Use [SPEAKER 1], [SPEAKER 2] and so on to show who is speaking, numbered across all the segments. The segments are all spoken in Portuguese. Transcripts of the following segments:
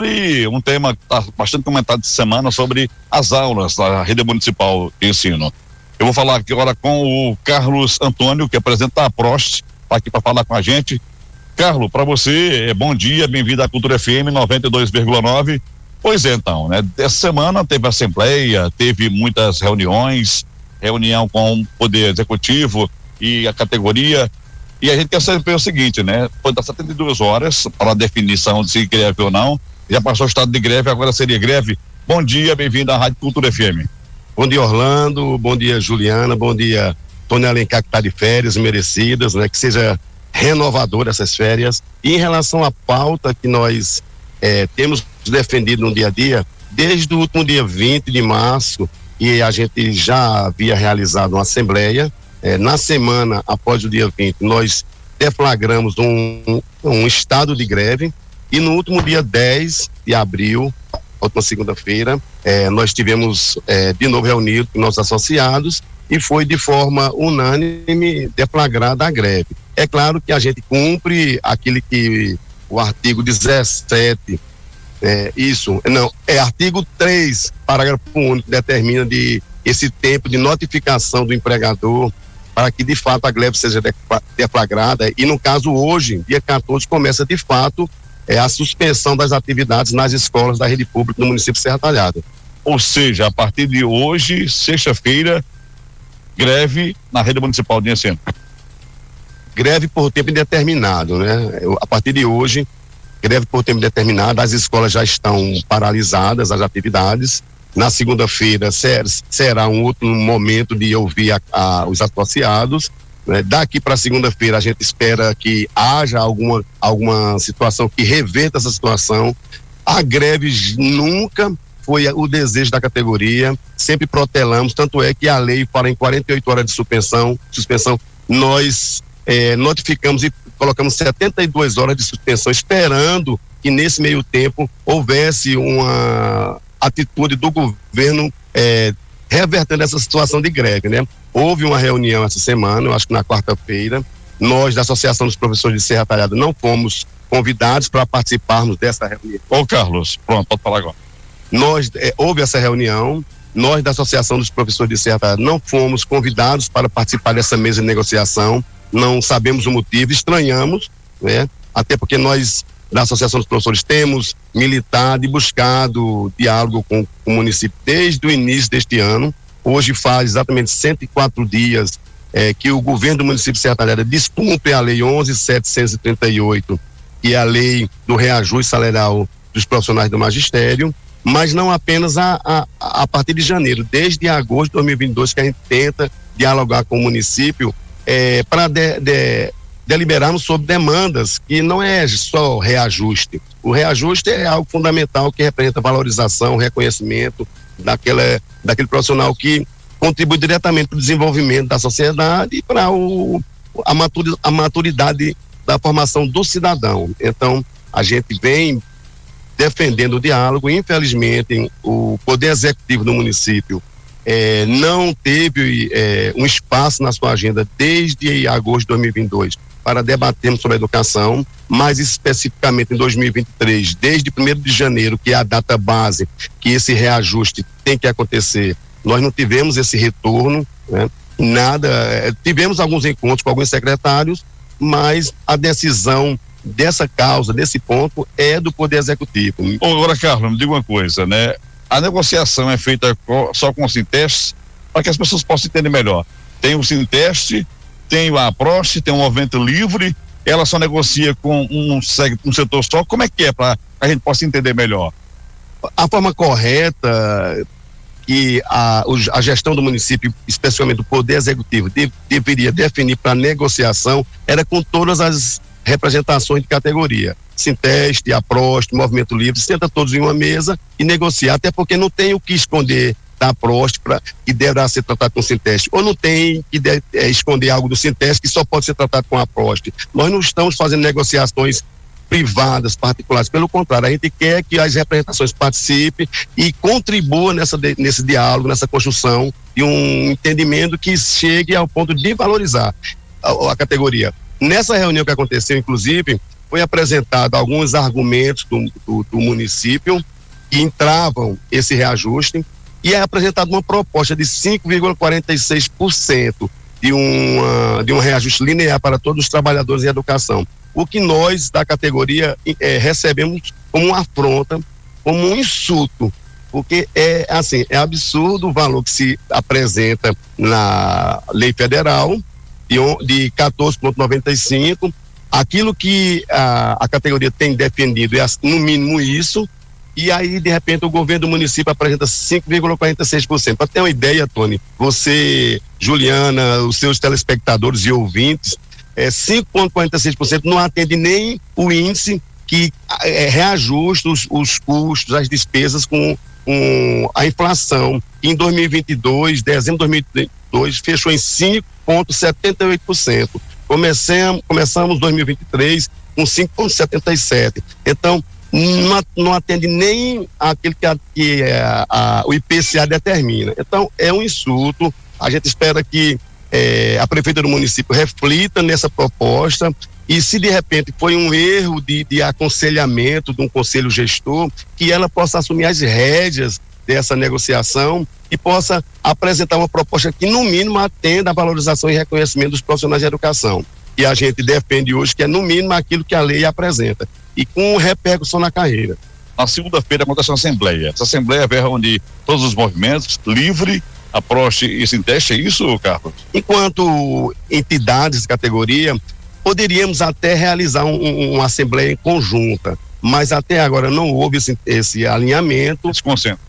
[SPEAKER 1] E um tema que está bastante comentado essa semana sobre as aulas da rede municipal de ensino. Eu vou falar aqui agora com o Carlos Antônio, que apresenta a Prost, está aqui para falar com a gente. Carlos, para você, bom dia, bem-vindo à Cultura FM 92,9. Pois é, então, né? Essa semana teve assembleia, teve muitas reuniões, reunião com o Poder Executivo e a categoria, e a gente quer saber o seguinte, né? Foi das 72 horas para a definição de se greve ou não, já passou o estado de greve, agora seria greve. Bom dia, bem-vindo à Rádio Cultura FM.
[SPEAKER 2] Bom dia, Orlando, bom dia, Juliana, bom dia, Tony Alencar, que está de férias merecidas, né? Que seja renovador essas férias. E em relação à pauta que nós temos defendido no dia a dia, desde o último dia 20 de março, e a gente já havia realizado uma assembleia, na semana após o dia 20, nós deflagramos um estado de greve, e no último dia 10 de abril, última segunda-feira, nós tivemos de novo reunido com nossos associados, e foi de forma unânime deflagrada a greve. É claro que a gente cumpre aquele que o artigo 17, artigo 3, parágrafo único, determina esse tempo de notificação do empregador para que de fato a greve seja deflagrada, e no caso hoje, dia 14, começa de fato a suspensão das atividades nas escolas da rede pública no município de Serra Talhada.
[SPEAKER 1] Ou seja, a partir de hoje, sexta-feira, greve na rede municipal de ensino.
[SPEAKER 2] Greve por tempo indeterminado, né? A partir de hoje, greve por tempo indeterminado, as escolas já estão paralisadas, as atividades. Na segunda-feira será um outro momento de ouvir os associados, né? Daqui para segunda-feira a gente espera que haja alguma situação que reverta essa situação. A greve nunca foi o desejo da categoria, sempre protelamos, tanto é que a lei fala em 48 horas de suspensão, nós notificamos e colocamos 72 horas de suspensão, esperando que nesse meio tempo houvesse uma atitude do governo revertendo essa situação de greve, né? Houve uma reunião essa semana, eu acho que na quarta-feira, nós da Associação dos Professores de Serra Talhada não fomos convidados para participarmos dessa reunião.
[SPEAKER 1] Ô Carlos, pronto, pode falar agora.
[SPEAKER 2] Houve essa reunião, nós da Associação dos Professores de Serra Talhada não fomos convidados para participar dessa mesa de negociação, não sabemos o motivo, estranhamos, né? Até porque nós da Associação dos Professores temos militado e buscado diálogo com o município desde o início deste ano. Hoje faz exatamente 104 dias que o governo do município de Serra Talhada descumpre a lei 11.738, que é a lei do reajuste salarial dos profissionais do magistério, mas não apenas a partir de janeiro, desde agosto de 2022 que a gente tenta dialogar com o município para deliberarmos sobre demandas que não é só reajuste. O reajuste é algo fundamental que representa valorização, reconhecimento daquele profissional que contribui diretamente para o desenvolvimento da sociedade e para a maturidade da formação do cidadão. Então, a gente vem defendendo o diálogo. Infelizmente, o Poder Executivo do município não teve um espaço na sua agenda desde agosto de 2022 para debatermos sobre a educação, mais especificamente em 2023, desde 1º de janeiro, que é a data base que esse reajuste tem que acontecer. Nós não tivemos esse retorno, né? Tivemos alguns encontros com alguns secretários, mas a decisão dessa causa, desse ponto, é do Poder Executivo.
[SPEAKER 1] Agora, Carlos, me diga uma coisa, né? A negociação é feita só com o Sinteste, para que as pessoas possam entender melhor. Tem o Sinteste, tem a Prost, tem o Movimento Livre, ela só negocia com um setor só. Como é que é, para a gente possa entender melhor?
[SPEAKER 2] A forma correta que a gestão do município, especialmente do Poder Executivo, deveria definir para negociação era com todas as representações de categoria. Sinteste, a Prost, Movimento Livre, senta todos em uma mesa e negociar, até porque não tem o que esconder da Prost que deverá ser tratado com o Sinteste, ou não tem que esconder algo do Sinteste que só pode ser tratado com a Prost. Nós não estamos fazendo negociações privadas, particulares, pelo contrário, a gente quer que as representações participem e contribuam nesse diálogo, nessa construção de um entendimento que chegue ao ponto de valorizar a categoria. Nessa reunião que aconteceu, inclusive, foi apresentado alguns argumentos do município que entravam esse reajuste, e é apresentada uma proposta de 5,46% de um reajuste linear para todos os trabalhadores em educação. O que nós, da categoria, recebemos como uma afronta, como um insulto, porque é absurdo o valor que se apresenta na lei federal de 14,95. Aquilo que a categoria tem defendido é no mínimo isso, e aí de repente o governo do município apresenta 5,46%. Para ter uma ideia, Tony, você, Juliana, os seus telespectadores e ouvintes, 5,46% não atende nem o índice que reajusta os custos, as despesas com a inflação. Em 2022, dezembro de 2022, fechou em 5,78%. Começamos 2023 com 5,77%. Então, não atende nem aquilo que o IPCA determina. Então, é um insulto. A gente espera que a prefeita do município reflita nessa proposta, e se de repente foi um erro de aconselhamento de um conselho gestor, que ela possa assumir as rédeas dessa negociação e possa apresentar uma proposta que no mínimo atenda à valorização e reconhecimento dos profissionais de educação. E a gente defende hoje que é no mínimo aquilo que a lei apresenta, e com repercussão na carreira.
[SPEAKER 1] Na segunda-feira acontece uma assembleia. Essa assembleia vai reunir todos os movimentos, Livre, a Prost e Sinteste, é isso, Carlos?
[SPEAKER 2] Enquanto entidades de categoria, poderíamos até realizar uma assembleia conjunta, mas até agora não houve esse alinhamento.
[SPEAKER 1] Esse consenso.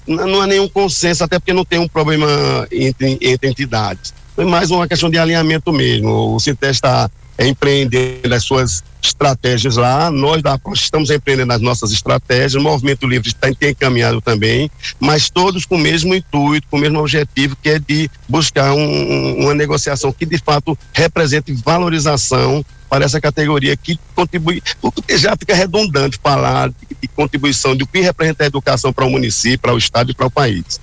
[SPEAKER 2] Não há nenhum consenso, até porque não tem um problema entre entidades. Foi mais uma questão de alinhamento mesmo. O Sinteste está empreendendo as suas estratégias lá, nós da Prost estamos empreendendo as nossas estratégias, o Movimento Livre está encaminhado também, mas todos com o mesmo intuito, com o mesmo objetivo, que é de buscar uma negociação que de fato represente valorização para essa categoria, que contribui, porque já fica redundante falar de contribuição, do que representa a educação para o município, para o estado e para o país.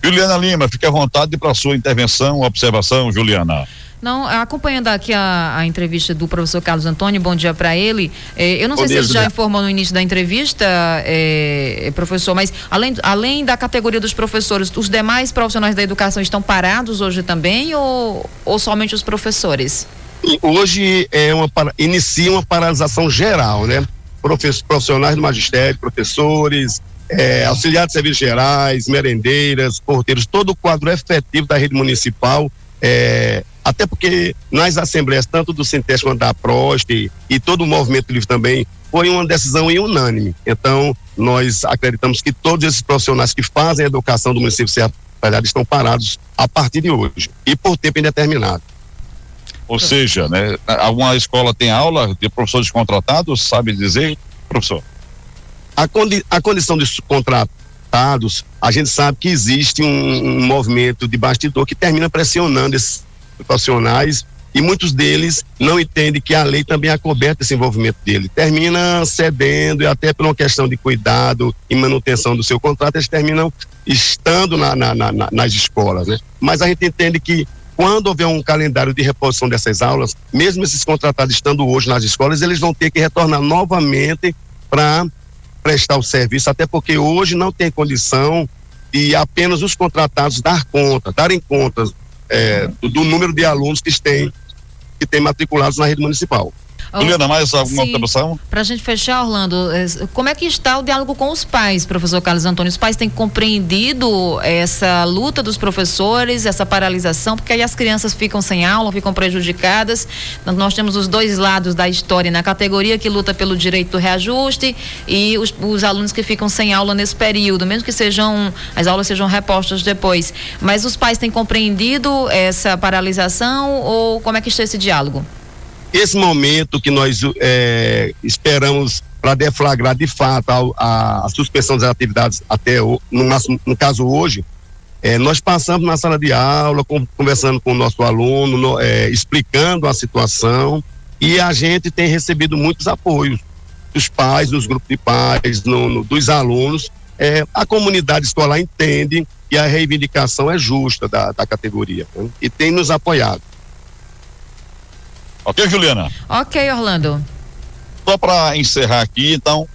[SPEAKER 1] Juliana Lima, fique à vontade para a sua intervenção, observação, Juliana.
[SPEAKER 3] Não, acompanhando aqui a entrevista do professor Carlos Antônio, bom dia para ele. Eu não sei se ele já informou no início da entrevista, professor, mas além da categoria dos professores, os demais profissionais da educação estão parados hoje também, ou somente os professores?
[SPEAKER 2] Hoje inicia uma paralisação geral, né? Profissionais do magistério, professores, auxiliares de serviços gerais, merendeiras, porteiros, todo o quadro efetivo da rede municipal, até porque nas assembleias, tanto do Sinteste quanto da Prost e todo o Movimento Livre também, foi uma decisão unânime. Então, nós acreditamos que todos esses profissionais que fazem a educação do município de Serra Talhada estão parados a partir de hoje e por tempo indeterminado.
[SPEAKER 1] Ou seja, né, alguma escola tem aula de professores contratados, sabe dizer, professor?
[SPEAKER 2] A condição dos contratados, a gente sabe que existe um movimento de bastidor que termina pressionando esses profissionais, e muitos deles não entendem que a lei também acoberta esse envolvimento dele. Termina cedendo, e até por uma questão de cuidado e manutenção do seu contrato, eles terminam estando nas escolas, né? Mas a gente entende que quando houver um calendário de reposição dessas aulas, mesmo esses contratados estando hoje nas escolas, eles vão ter que retornar novamente para prestar o serviço, até porque hoje não tem condição de apenas os contratados darem conta do número de alunos que tem matriculados na rede municipal.
[SPEAKER 1] Juliana, mais alguma observação?
[SPEAKER 3] Para a gente fechar, Orlando, como é que está o diálogo com os pais, professor Carlos Antônio? Os pais têm compreendido essa luta dos professores, essa paralisação, porque aí as crianças ficam sem aula, ficam prejudicadas. Então, nós temos os dois lados da história, na categoria que luta pelo direito do reajuste e os alunos que ficam sem aula nesse período, mesmo que as aulas sejam repostas depois. Mas os pais têm compreendido essa paralisação, ou como é que está esse diálogo?
[SPEAKER 2] Esse momento que nós esperamos para deflagrar de fato a suspensão das atividades até no caso hoje, nós passamos na sala de aula, conversando com o nosso aluno, explicando a situação, e a gente tem recebido muitos apoios dos pais, dos grupos de pais, dos alunos. A comunidade escolar entende que a reivindicação é justa da categoria, né? E tem nos apoiado.
[SPEAKER 1] Ok, Juliana?
[SPEAKER 3] Ok, Orlando.
[SPEAKER 1] Só para encerrar aqui, então,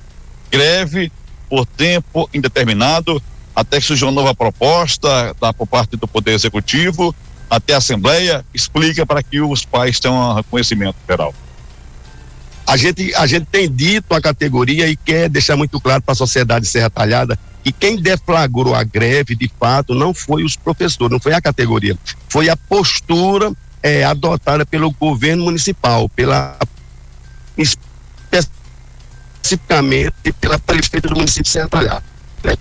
[SPEAKER 1] greve por tempo indeterminado, até que surja uma nova proposta por parte do Poder Executivo, até a Assembleia, explica para que os pais tenham um conhecimento geral.
[SPEAKER 2] A gente tem dito a categoria e quer deixar muito claro para a sociedade de Serra Talhada que quem deflagrou a greve, de fato, não foi os professores, não foi a categoria, foi a postura adotada pelo governo municipal, especificamente pela prefeita do município de Serra Talhada, né?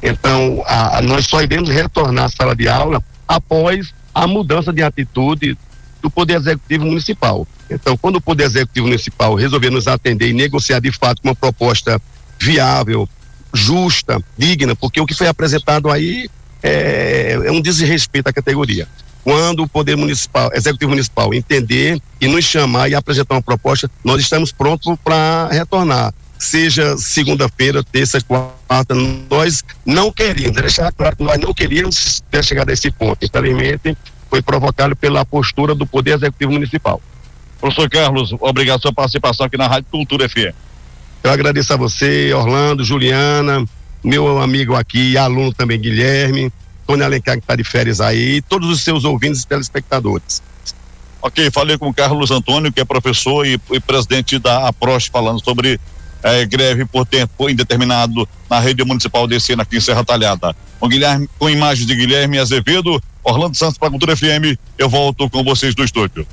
[SPEAKER 2] Então, nós só iremos retornar à sala de aula após a mudança de atitude do Poder Executivo Municipal. Então, quando o Poder Executivo Municipal resolver nos atender e negociar de fato uma proposta viável, justa, digna, porque o que foi apresentado aí é um desrespeito à categoria. Quando o Poder Executivo Municipal entender e nos chamar e apresentar uma proposta, nós estamos prontos para retornar. Seja segunda-feira, terça, quarta, nós não queríamos, deixar claro que nós não queríamos ter chegado a esse ponto. Infelizmente, foi provocado pela postura do Poder Executivo Municipal.
[SPEAKER 1] Professor Carlos, obrigado pela sua participação aqui na Rádio Cultura FM.
[SPEAKER 2] Eu agradeço a você, Orlando, Juliana, meu amigo aqui, aluno também, Guilherme, Tony Alencar, que está de férias aí, todos os seus ouvintes e telespectadores.
[SPEAKER 1] Ok, falei com o Carlos Antônio, que é professor e presidente da APROST, falando sobre greve por tempo indeterminado na rede municipal de ensino aqui em Serra Talhada. Com imagens de Guilherme Azevedo, Orlando Santos para a Cultura FM, eu volto com vocês do estúdio.